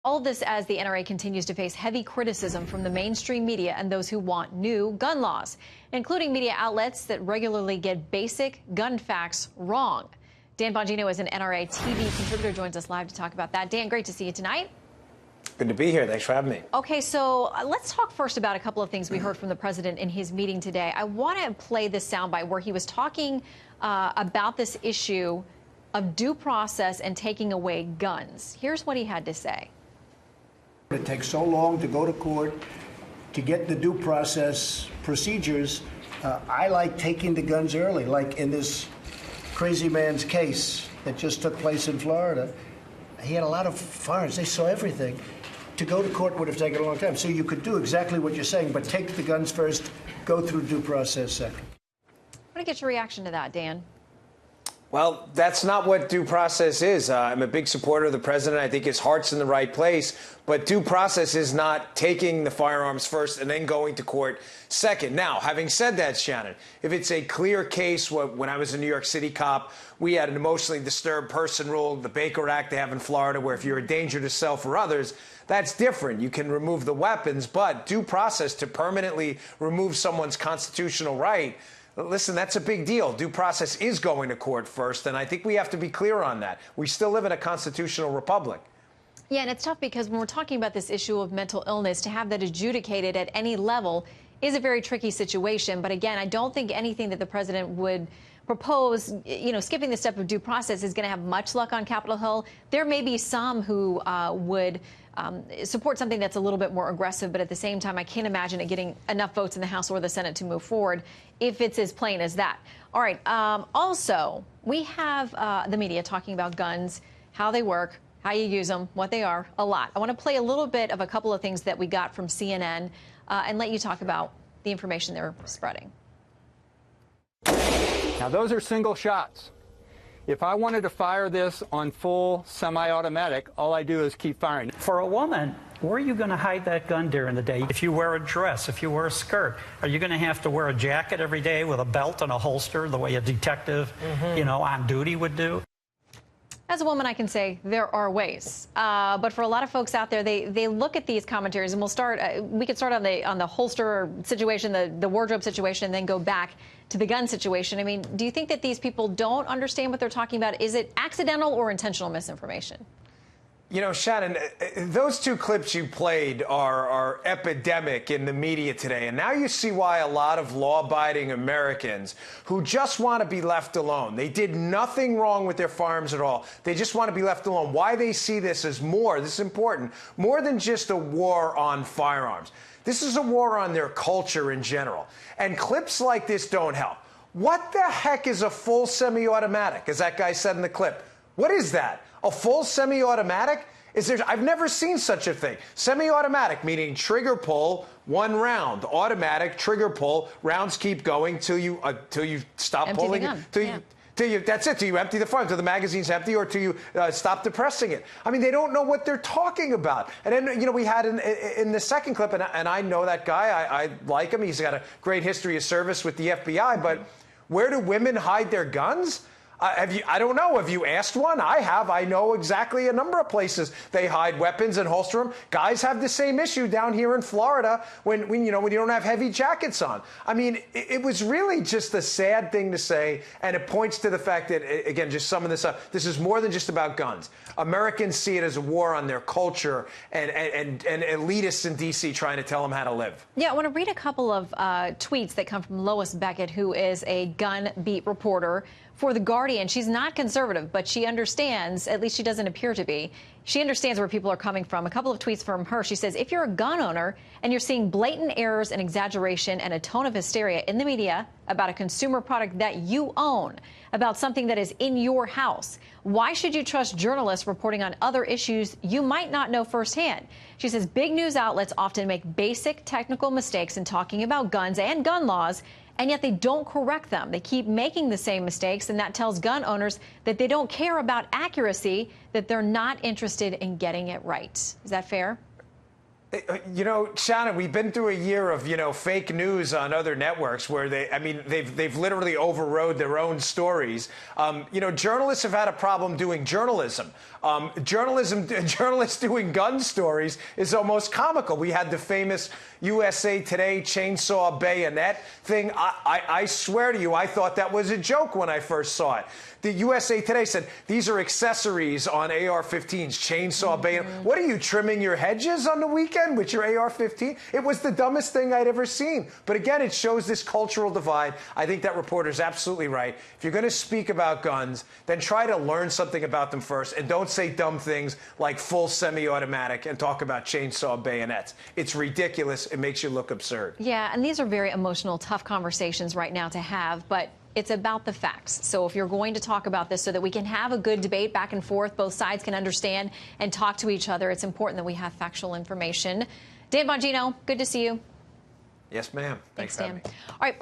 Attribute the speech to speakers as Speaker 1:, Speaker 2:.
Speaker 1: All of this as the NRA continues to face heavy criticism from the mainstream media and those who want new gun laws, including media outlets that regularly get basic gun facts wrong. Dan Bongino is an NRA TV contributor, joins us live to talk about that. Dan, great to see you tonight.
Speaker 2: Good to be here. Thanks for having me.
Speaker 1: Okay, so let's talk first about a couple of things we heard from the president in his meeting today. I want to play this soundbite where he was talking about this issue of due process and taking away guns. Here's what he had to say.
Speaker 3: It takes so long to go to court to get the due process procedures. I like taking the guns early, like in this crazy man's case that just took place in Florida. He had a lot of firearms. They saw everything. To go to court would have taken a long time. So you could do exactly what you're saying, but take the guns first, go through due process second.
Speaker 1: I want to get your reaction to that, Dan.
Speaker 2: Well, that's not what due process is. I'm a big supporter of the president. I think his heart's in the right place. But due process is not taking the firearms first and then going to court second. Now, having said that, Shannon, if it's a clear case, when I was a New York City cop, we had an emotionally disturbed person rule, the Baker Act they have in Florida, where if you're a danger to self or others, that's different. You can remove the weapons, but due process to permanently remove someone's constitutional right, listen, that's a big deal. Due process is going to court first, and I think we have to be clear on that. We still live in a constitutional republic.
Speaker 1: Yeah, and it's tough because when we're talking about this issue of mental illness, to have that adjudicated at any level is a very tricky situation. But again, I don't think anything that the president would propose, skipping the step of due process is going to have much luck on Capitol Hill. There may be some who would support something that's a little bit more aggressive, but at the same time, I can't imagine it getting enough votes in the House or the Senate to move forward if it's as plain as that. All right. Also, we have the media talking about guns, how they work, how you use them, what they are, a lot. I want to play a little bit of a couple of things that we got from CNN and let you talk about the information they're spreading.
Speaker 4: Now, those are single shots. If I wanted to fire this on full semi-automatic, all I do is keep firing.
Speaker 5: For a woman, where are you going to hide that gun during the day? If you wear a dress, if you wear a skirt, are you going to have to wear a jacket every day with a belt and a holster the way a detective, on duty would do?
Speaker 1: As a woman, I can say there are ways, but for a lot of folks out there, they look at these commentaries, and we could start on the holster situation, the wardrobe situation, and then go back to the gun situation. I mean, do you think that these people don't understand what they're talking about? Is it accidental or intentional misinformation?
Speaker 2: You know, Shannon, those two clips you played are epidemic in the media today. And now you see why a lot of law-abiding Americans who just want to be left alone, they did nothing wrong with their firearms at all. They just want to be left alone. Why they see this as more, this is important, more than just a war on firearms. This is a war on their culture in general. And clips like this don't help. What the heck is a full semi-automatic, as that guy said in the clip? What is that? A full semi-automatic? I've never seen such a thing. Semi-automatic, meaning trigger pull, one round. Automatic, trigger pull, rounds keep going till you stop
Speaker 1: empty
Speaker 2: pulling
Speaker 1: it.
Speaker 2: That's it, till you empty the firearm, till the magazine's empty, or till you stop depressing it. I mean, they don't know what they're talking about. And then, we had in the second clip, and I know that guy, I like him, he's got a great history of service with the FBI, but where do women hide their guns? I don't know. Have you asked one? I have. I know exactly a number of places they hide weapons and holster them. Guys have the same issue down here in Florida when you don't have heavy jackets on. I mean, it was really just a sad thing to say, and it points to the fact that, again, just summing this up, this is more than just about guns. Americans see it as a war on their culture and elitists in D.C. trying to tell them how to live.
Speaker 1: Yeah, I want to read a couple of tweets that come from Lois Beckett, who is a gun beat reporter for The Guardian. She's not conservative, but she understands, at least she doesn't appear to be, she understands where people are coming from. A couple of tweets from her. She says, if you're a gun owner and you're seeing blatant errors and exaggeration and a tone of hysteria in the media about a consumer product that you own, about something that is in your house, why should you trust journalists reporting on other issues you might not know firsthand? She says big news outlets often make basic technical mistakes in talking about guns and gun laws, and yet they don't correct them. They keep making the same mistakes, and that tells gun owners that they don't care about accuracy, that they're not interested in getting it right. Is that fair?
Speaker 2: You know, Shannon, we've been through a year of, fake news on other networks where they've literally overrode their own stories. Journalists have had a problem doing journalism. Journalists doing gun stories is almost comical. We had the famous USA Today chainsaw bayonet thing. I swear to you, I thought that was a joke when I first saw it. The USA Today said, these are accessories on AR-15s, chainsaw bayonet. What are you, trimming your hedges on the weekend with your AR-15? It was the dumbest thing I'd ever seen. But again, it shows this cultural divide. I think that reporter's absolutely right. If you're going to speak about guns, then try to learn something about them first, and don't say dumb things like full semi-automatic and talk about chainsaw bayonets. It's ridiculous. It makes you look absurd.
Speaker 1: Yeah, and these are very emotional, tough conversations right now to have, but it's about the facts. So if you're going to talk about this so that we can have a good debate back and forth, both sides can understand and talk to each other, it's important that we have factual information. Dan Bongino, good to see you.
Speaker 2: Yes, ma'am. Thanks for having me.
Speaker 1: All right.